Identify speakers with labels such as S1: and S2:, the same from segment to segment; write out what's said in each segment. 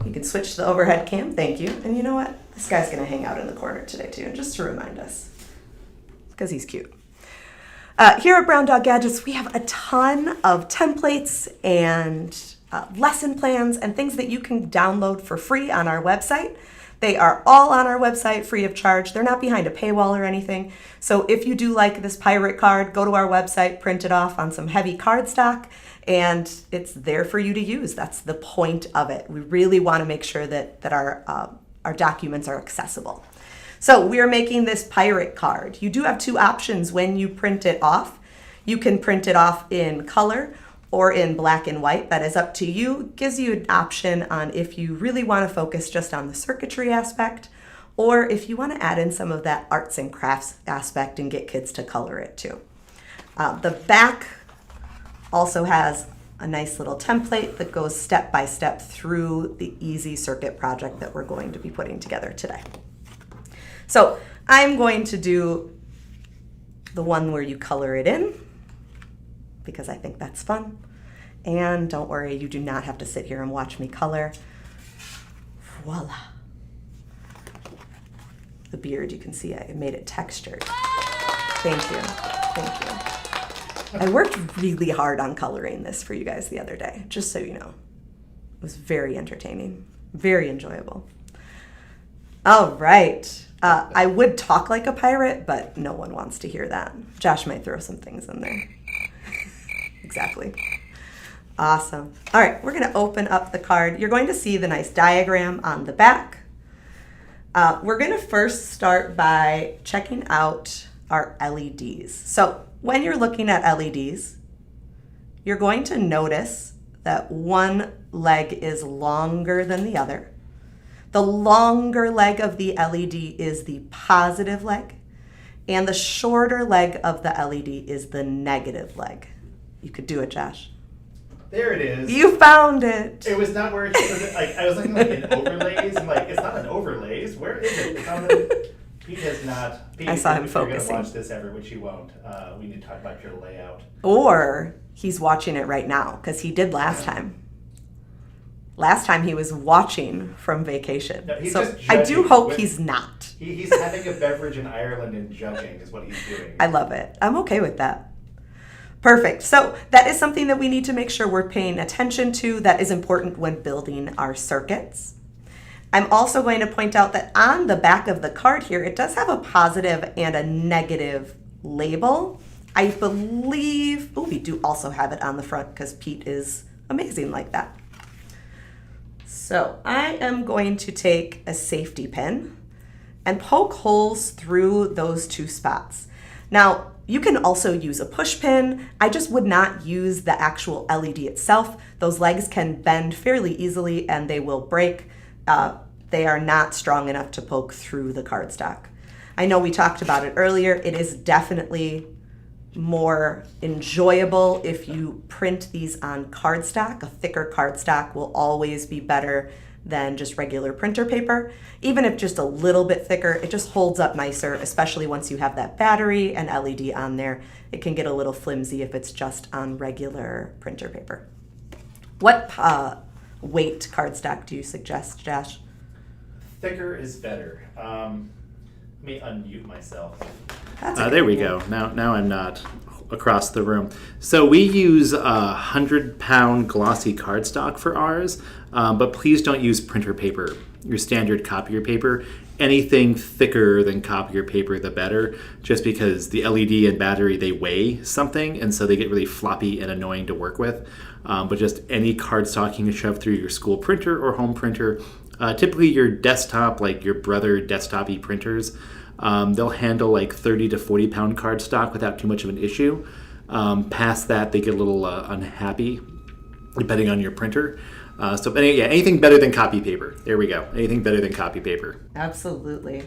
S1: You can switch to the overhead cam, thank you. And you know what? This guy's gonna hang out in the corner today too, just to remind us, because he's cute. Here at Brown Dog Gadgets, we have a ton of templates and lesson plans and things that you can download for free on our website. They are all on our website free of charge. They're not behind a paywall or anything. So if you do like this pirate card, go to our website, print it off on some heavy cardstock, and it's there for you to use. That's the point of it. We really want to make sure that our documents are accessible. So we are making this pirate card. You do have two options when you print it off. You can print it off in color or in black and white. That is up to you. Gives you an option on if you really want to focus just on the circuitry aspect, or if you want to add in some of that arts and crafts aspect and get kids to color it too. The back also has a nice little template that goes step by step through the easy circuit project that we're going to be putting together today. So I'm going to do the one where you color it in, because I think that's fun. And don't worry, you do not have to sit here and watch me color. Voila. The beard, you can see I made it textured. Thank you, thank you. I worked really hard on coloring this for you guys the other day, just so you know. It was very entertaining, very enjoyable. All right. I would talk like a pirate, but no one wants to hear that. Josh might throw some things in there. Exactly. Awesome. All right, we're going to open up the card. You're going to see the nice diagram on the back. We're going to first start by checking out our LEDs. So when you're looking at LEDs, you're going to notice that one leg is longer than the other. The longer leg of the LED is the positive leg, and the shorter leg of the LED is the negative leg. You could do it, Josh.
S2: There it is.
S1: You found it.
S2: It was not where it should. Like I was looking like in overlays. I'm like, it's not an overlays. Where is it? It's on the. Pete has not. Pete,
S1: I saw him
S2: if
S1: focusing.
S2: You're gonna watch this ever, which you won't. We need to talk about your layout.
S1: Or he's watching it right now, because he did last time. Last time he was watching from vacation.
S2: No, he's
S1: so
S2: just
S1: I do hope he's not.
S2: He's having a beverage in Ireland and judging is what he's doing.
S1: I love it. I'm okay with that. Perfect. So that is something that we need to make sure we're paying attention to. That is important when building our circuits. I'm also going to point out that on the back of the card here, it does have a positive and a negative label. I believe, we do also have it on the front because Pete is amazing like that. So I am going to take a safety pin and poke holes through those two spots. Now, you can also use a push pin. I just would not use the actual LED itself. Those legs can bend fairly easily and they will break. They are not strong enough to poke through the cardstock. I know we talked about it earlier. It is definitely more enjoyable if you print these on cardstock. A thicker cardstock will always be better than just regular printer paper. Even if just a little bit thicker, it just holds up nicer, especially once you have that battery and LED on there. It can get a little flimsy if it's just on regular printer paper. What weight cardstock do you suggest, Josh?
S2: Thicker is better. Let me unmute myself.
S3: There we go. Now I'm not across the room. So we use 100-pound glossy cardstock for ours, but please don't use printer paper, your standard copier paper. Anything thicker than copier paper, the better, just because the LED and battery, they weigh something, and so they get really floppy and annoying to work with. But just any cardstock you can shove through your school printer or home printer, typically your desktop, like your Brother desktop-y printers, they'll handle like 30 to 40 pound cardstock without too much of an issue. Past that, they get a little unhappy, depending on your printer. Anything better than copy paper. There we go. Anything better than copy paper.
S1: Absolutely.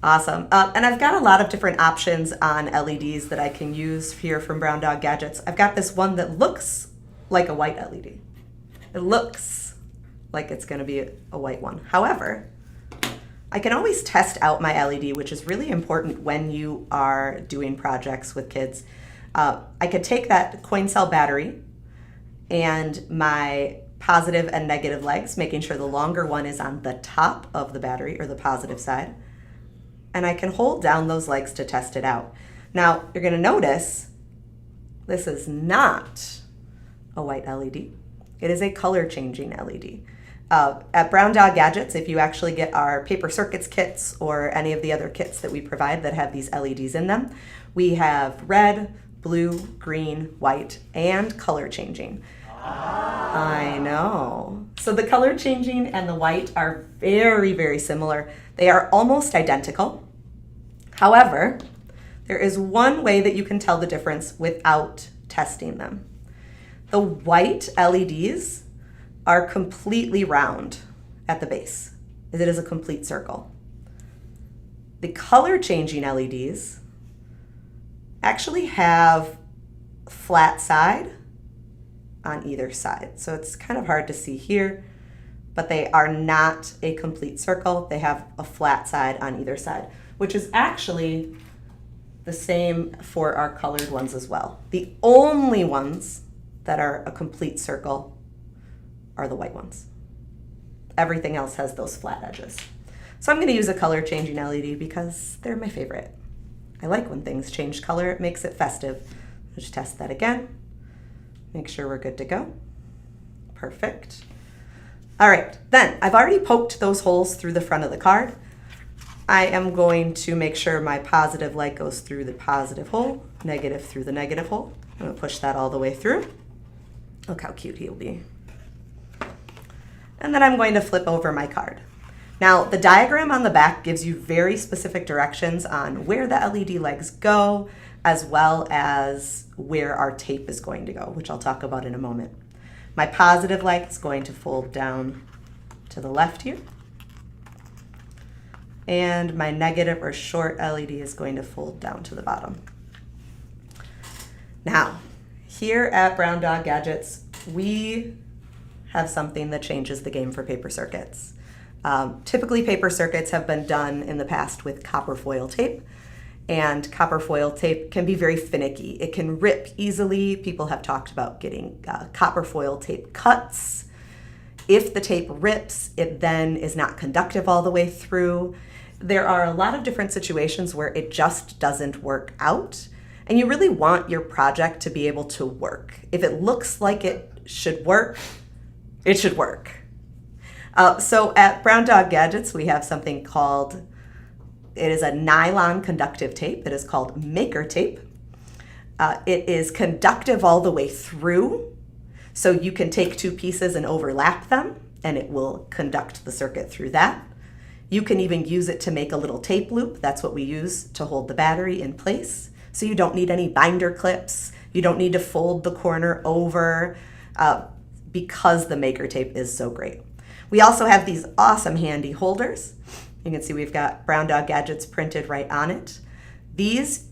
S1: Awesome. And I've got a lot of different options on LEDs that I can use here from Brown Dog Gadgets. I've got this one that looks like a white LED. It looks like it's going to be a white one. However, I can always test out my LED, which is really important when you are doing projects with kids. I could take that coin cell battery and my positive and negative legs, making sure the longer one is on the top of the battery or the positive side. And I can hold down those legs to test it out. Now, you're going to notice this is not a white LED. It is a color changing LED. At Brown Dog Gadgets, if you actually get our paper circuits kits or any of the other kits that we provide that have these LEDs in them, we have red, blue, green, white, and color changing. I know. So the color changing and the white are very, very similar. They are almost identical. However, there is one way that you can tell the difference without testing them. The white LEDs are completely round at the base. It is a complete circle. The color changing LEDs actually have flat side on either side. So it's kind of hard to see here, but they are not a complete circle. They have a flat side on either side, which is actually the same for our colored ones as well. The only ones that are a complete circle are the white ones. Everything else has those flat edges. So I'm going to use a color changing LED because they're my favorite. I like when things change color. It makes it festive. Let's test that again. Make sure we're good to go. Perfect. All right, then I've already poked those holes through the front of the card. I am going to make sure my positive light goes through the positive hole, negative through the negative hole. I'm going to push that all the way through. Look how cute he'll be. And then I'm going to flip over my card. Now, the diagram on the back gives you very specific directions on where the LED legs go, as well as where our tape is going to go, which I'll talk about in a moment. My positive light is going to fold down to the left here. And my negative or short LED is going to fold down to the bottom. Now, here at Brown Dog Gadgets, we have something that changes the game for paper circuits. Typically, paper circuits have been done in the past with copper foil tape, and copper foil tape can be very finicky. It can rip easily. People have talked about getting copper foil tape cuts. If the tape rips, it then is not conductive all the way through. There are a lot of different situations where it just doesn't work out, and you really want your project to be able to work. If it looks like it should work, it should work. So at Brown Dog Gadgets, we have something called, it is a nylon conductive tape. It is called Maker Tape. It is conductive all the way through, so you can take two pieces and overlap them, and it will conduct the circuit through that. You can even use it to make a little tape loop. That's what we use to hold the battery in place. So you don't need any binder clips. You don't need to fold the corner over because the Maker Tape is so great. We also have these awesome handy holders. You can see we've got Brown Dog Gadgets printed right on it.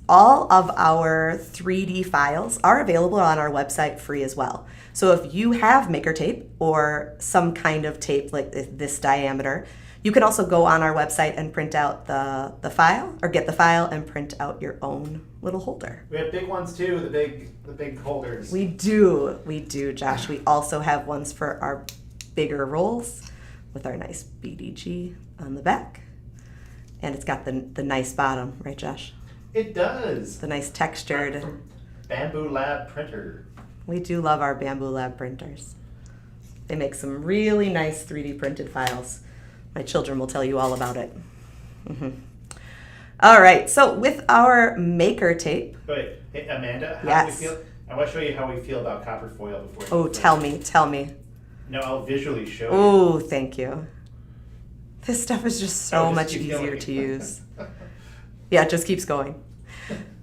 S1: All of our 3D files are available on our website free as well. So if you have Maker Tape or some kind of tape like this diameter, you can also go on our website and print out the file, or get the file and print out your own little holder.
S2: We have big ones too, the big holders.
S1: We do, Josh. We also have ones for our bigger rolls with our nice BDG on the back. And it's got the nice bottom, right, Josh?
S2: It does.
S1: The nice textured.
S2: Bamboo Lab printer.
S1: We do love our Bamboo Lab printers. They make some really nice 3D printed files. My children will tell you all about it. Mm-hmm. All right, so with our Maker Tape.
S2: Wait, hey, Amanda, how
S1: yes.
S2: do we feel? I want to show you how we feel about copper foil before.
S1: Oh, tell me.
S2: No, I'll visually show you.
S1: Oh, thank you. This stuff is just so much
S2: keep
S1: easier
S2: going.
S1: to use. Yeah, it just keeps going.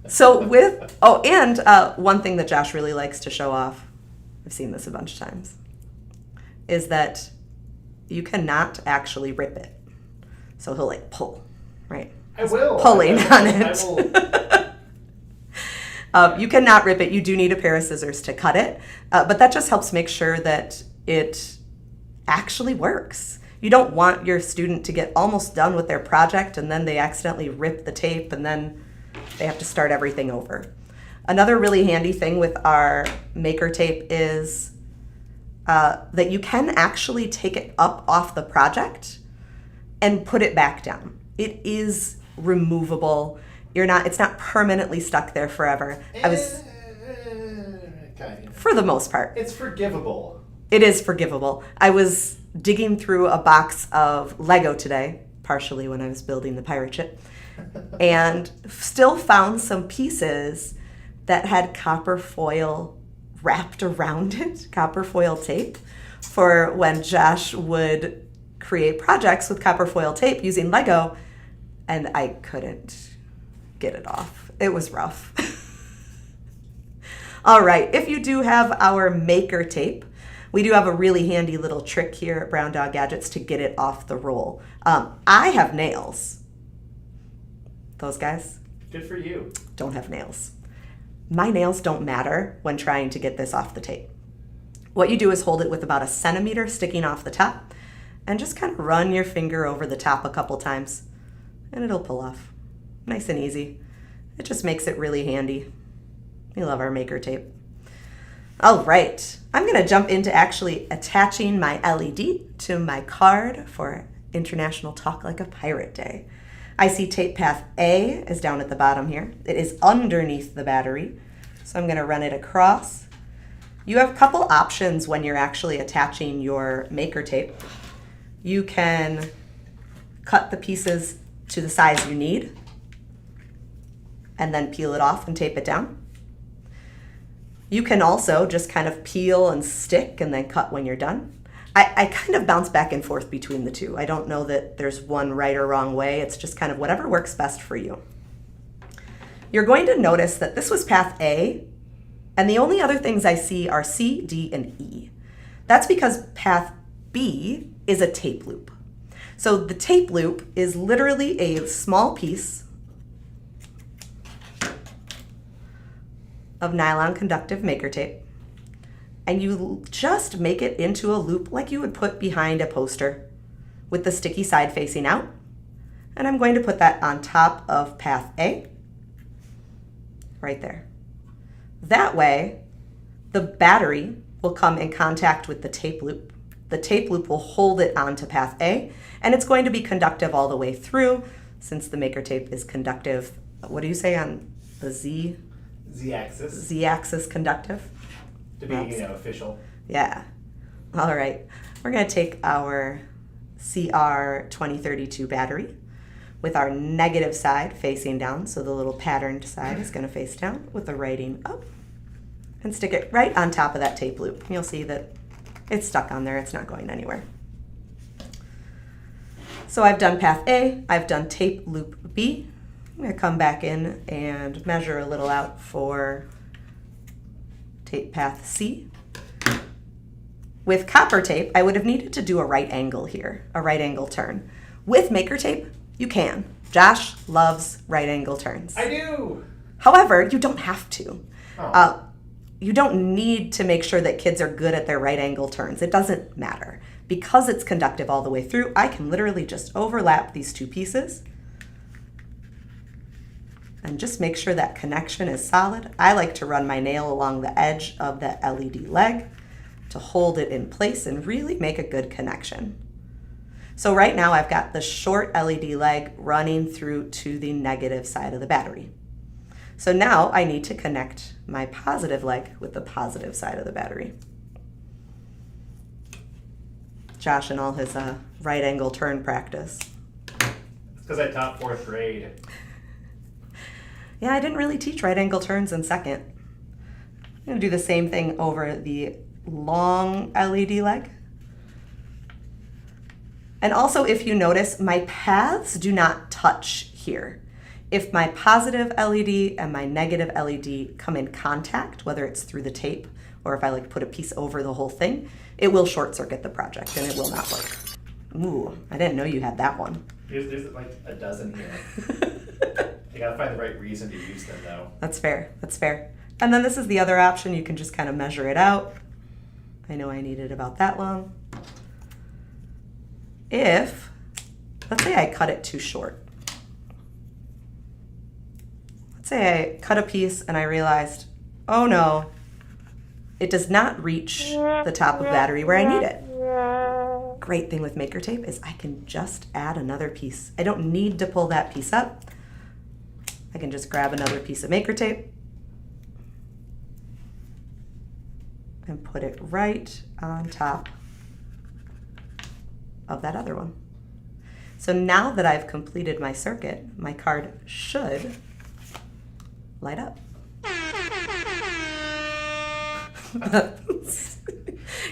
S1: So one thing that Josh really likes to show off, I've seen this a bunch of times, is that you cannot actually rip it. So he'll pull, right?
S2: I will.
S1: Pulling on it.
S2: I will.
S1: You cannot rip it. You do need a pair of scissors to cut it, but that just helps make sure that it actually works. You don't want your student to get almost done with their project and then they accidentally rip the tape and then they have to start everything over. Another really handy thing with our Maker Tape is that you can actually take it up off the project and put it back down. It is removable. It's not permanently stuck there forever. For the most part.
S2: It's forgivable.
S1: It is forgivable. I was digging through a box of Lego today, partially when I was building the pirate ship, and still found some pieces that had copper foil wrapped around it, copper foil tape, for when Josh would create projects with copper foil tape using Lego, and I couldn't get it off. It was rough. All right, if you do have our maker tape, we do have a really handy little trick here at Brown Dog Gadgets to get it off the roll. I have nails. Those guys
S2: Good for you.
S1: don't have nails. My nails don't matter when trying to get this off the tape. What you do is hold it with about 1 centimeter sticking off the top and just kind of run your finger over the top a couple times and it'll pull off. Nice and easy. It just makes it really handy. We love our maker tape. All right, I'm going to jump into actually attaching my LED to my card for International Talk Like a Pirate Day. I see tape path A is down at the bottom here. It is underneath the battery, so I'm going to run it across. You have a couple options when you're actually attaching your maker tape. You can cut the pieces to the size you need and then peel it off and tape it down. You can also just kind of peel and stick and then cut when you're done. I kind of bounce back and forth between the two. I don't know that there's one right or wrong way. It's just kind of whatever works best for you. You're going to notice that this was path A, and the only other things I see are C, D, and E. That's because path B is a tape loop. So the tape loop is literally a small piece of nylon conductive maker tape, and you just make it into a loop like you would put behind a poster with the sticky side facing out. And I'm going to put that on top of path A, right there. That way, the battery will come in contact with the tape loop. The tape loop will hold it onto path A, and it's going to be conductive all the way through, since the maker tape is conductive. What do you say on the Z?
S2: Z-axis.
S1: Z-axis conductive.
S2: To be, official.
S1: Yeah. All right. We're going to take our CR2032 battery with our negative side facing down, so the little patterned side is going to face down with the writing up, and stick it right on top of that tape loop. You'll see that it's stuck on there. It's not going anywhere. So I've done path A. I've done tape loop B. I'm going to come back in and measure a little out for tape path C. With copper tape, I would have needed to do a right angle here, a right angle turn. With maker tape, you can. Josh loves right angle turns.
S2: I do!
S1: However, you don't have to.
S2: Oh.
S1: You don't need to make sure that kids are good at their right angle turns. It doesn't matter. Because it's conductive all the way through, I can literally just overlap these two pieces and just make sure that connection is solid. I like to run my nail along the edge of that LED leg to hold it in place and really make a good connection. So right now I've got the short LED leg running through to the negative side of the battery. So now I need to connect my positive leg with the positive side of the battery. Josh and all his right angle turn practice.
S2: It's because I taught 4th grade.
S1: Yeah, I didn't really teach right angle turns in 2nd. I'm going to do the same thing over the long LED leg. And also, if you notice, my paths do not touch here. If my positive LED and my negative LED come in contact, whether it's through the tape or if I like put a piece over the whole thing, it will short circuit the project and it will not work. Ooh, I didn't know you had that one.
S2: There's like a dozen here. You gotta find the right reason to use them, though.
S1: That's fair. That's fair. And then this is the other option. You can just kind of measure it out. I know I need it about that long. If, let's say I cut it too short. Let's say I cut a piece and I realized, oh no, it does not reach the top of the battery where I need it. Great thing with Maker Tape is I can just add another piece. I don't need to pull that piece up. I can just grab another piece of Maker Tape and put it right on top of that other one. So now that I've completed my circuit, my card should light up.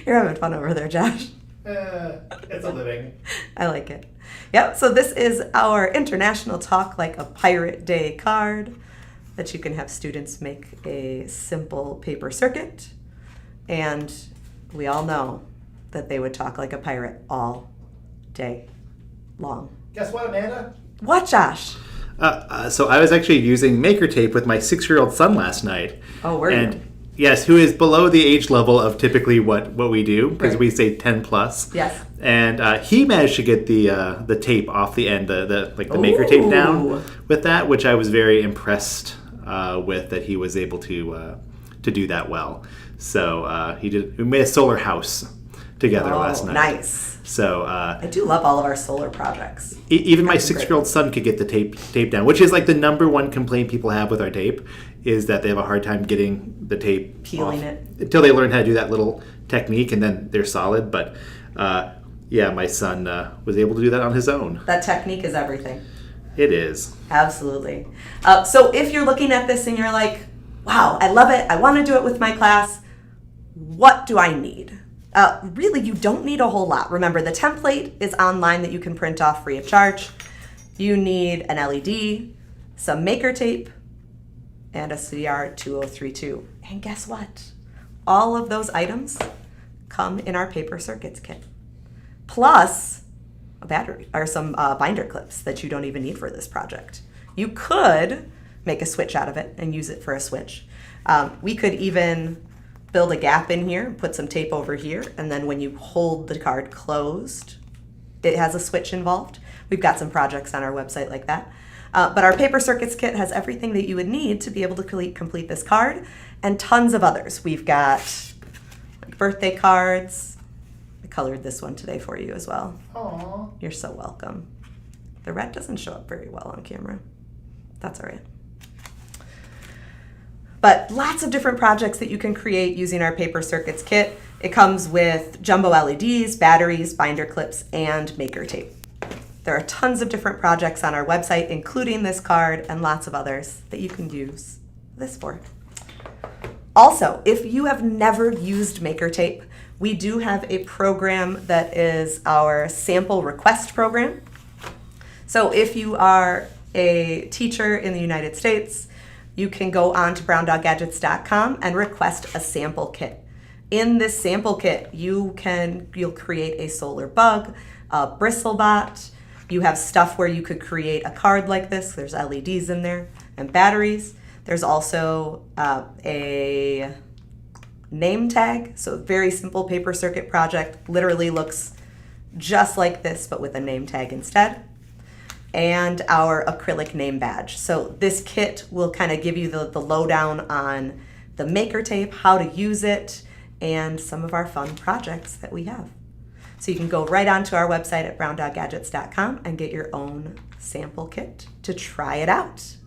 S1: You're having fun over there, Josh.
S2: It's a living.
S1: I like it. Yep, so this is our International Talk Like a Pirate Day card that you can have students make a simple paper circuit. And we all know that they would talk like a pirate all day long.
S2: Guess what, Amanda?
S1: What, Josh?
S3: So I was actually using Maker Tape with my 6-year-old son last night.
S1: Oh, were
S3: and
S1: you?
S3: Yes, who is below the age level of typically what we do, because
S1: Right.
S3: we say 10 plus.
S1: Yes.
S3: And he managed to get the tape off the end, the Maker Tape down with that, which I was very impressed with, that he was able to do that well. So we made a solar house together last night.
S1: Nice.
S3: So
S1: I do love all of our solar projects.
S3: even my
S1: That's great.
S3: 6-year-old son could get the tape down, which is like the number one complaint people have with our tape, is that they have a hard time getting the tape
S1: Peeling
S3: off
S1: it.
S3: until they learn how to do that little technique, and then they're solid. But yeah, my son was able to do that on his own.
S1: That technique is everything.
S3: It is.
S1: Absolutely. So if you're looking at this and you're like, wow, I love it. I want to do it with my class. What do I need? Really, you don't need a whole lot. Remember, the template is online that you can print off free of charge. You need an LED, some Maker Tape, and a CR2032. And guess what? All of those items come in our paper circuits kit. Plus a battery or some binder clips that you don't even need for this project. You could make a switch out of it and use it for a switch. We could even build a gap in here, put some tape over here, and then when you hold the card closed, it has a switch involved. We've got some projects on our website like that. But our paper circuits kit has everything that you would need to be able to complete this card, and tons of others. We've got birthday cards. I colored this one today for you as well.
S2: Aww.
S1: You're so welcome. The red doesn't show up very well on camera. That's all right. But lots of different projects that you can create using our paper circuits kit. It comes with jumbo LEDs, batteries, binder clips, and Maker Tape. There are tons of different projects on our website, including this card and lots of others that you can use this for. Also, if you have never used Maker Tape, we do have a program that is our sample request program. So if you are a teacher in the United States, you can go on to browndoggadgets.com and request a sample kit. In this sample kit, you'll create a solar bug, a bristle bot. You have stuff where you could create a card like this. There's LEDs in there and batteries. There's also a name tag. So very simple paper circuit project. Literally looks just like this, but with a name tag instead. And our acrylic name badge. So this kit will kind of give you the lowdown on the Maker Tape, how to use it, and some of our fun projects that we have. So you can go right onto our website at browndoggadgets.com and get your own sample kit to try it out.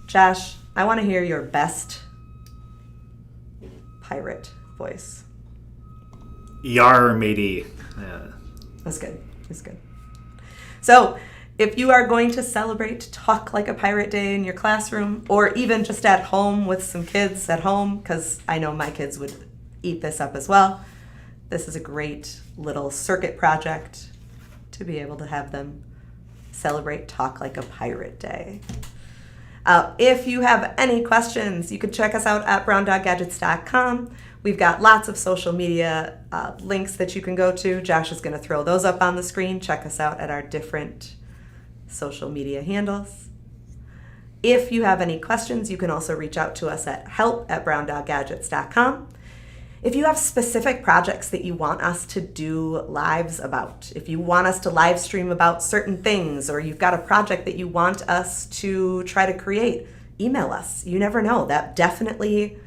S1: Josh, I want to hear your best pirate voice.
S3: Yar, matey.
S1: That's good. That's good. So if you are going to celebrate Talk Like a Pirate Day in your classroom, or even just at home with some kids at home, because I know my kids would eat this up as well, this is a great little circuit project to be able to have them celebrate Talk Like a Pirate Day. If you have any questions, you can check us out at browndoggadgets.com. We've got lots of social media links that you can go to. Josh is going to throw those up on the screen. Check us out at our different social media handles. If you have any questions, you can also reach out to us at help@browndoggadgets.com. If you have specific projects that you want us to do lives about, if you want us to live stream about certain things, or you've got a project that you want us to try to create, email us. You never know. That definitely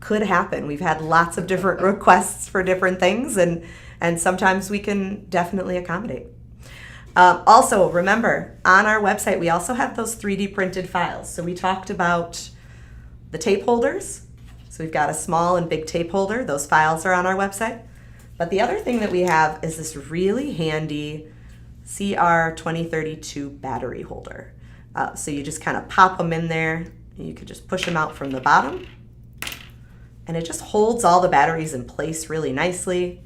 S1: could happen. We've had lots of different requests for different things, and sometimes we can definitely accommodate. Also, remember, on our website, we also have those 3D printed files. So we talked about the tape holders. So we've got a small and big tape holder. Those files are on our website. But the other thing that we have is this really handy CR2032 battery holder. So you just kind of pop them in there. You could just push them out from the bottom. And it just holds all the batteries in place really nicely.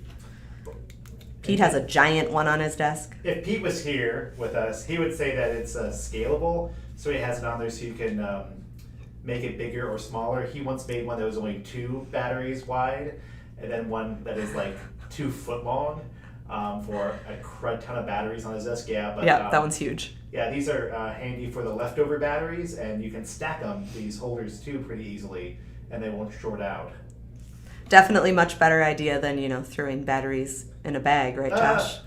S1: Pete has a giant one on his desk.
S2: If Pete was here with us, he would say that it's scalable. So he has it on there so you can make it bigger or smaller. He once made one that was only 2 batteries wide, and then one that is like 2 foot long for a crud ton of batteries on his desk. Yeah, but
S1: that one's huge.
S2: Yeah, these are handy for the leftover batteries, and you can stack them, these holders too, pretty easily, and they won't short out.
S1: Definitely much better idea than, throwing batteries in a bag, right, Josh?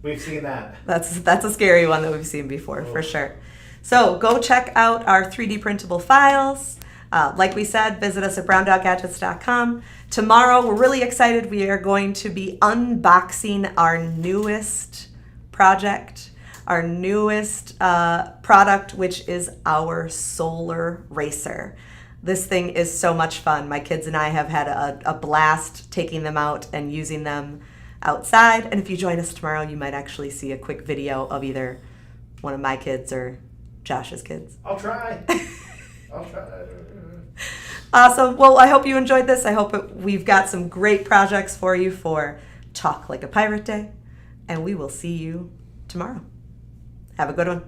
S2: We've seen that.
S1: That's a scary one that we've seen before, for sure. So go check out our 3D printable files. Like we said, visit us at browndoggadgets.com. Tomorrow, we're really excited. We are going to be unboxing our newest project, our newest product, which is our solar racer. This thing is so much fun. My kids and I have had a blast taking them out and using them outside. And if you join us tomorrow, you might actually see a quick video of either one of my kids or Josh's kids.
S2: I'll try.
S1: Awesome. Well, I hope you enjoyed this. I hope we've got some great projects for you for Talk Like a Pirate Day. And we will see you tomorrow. Have a good one.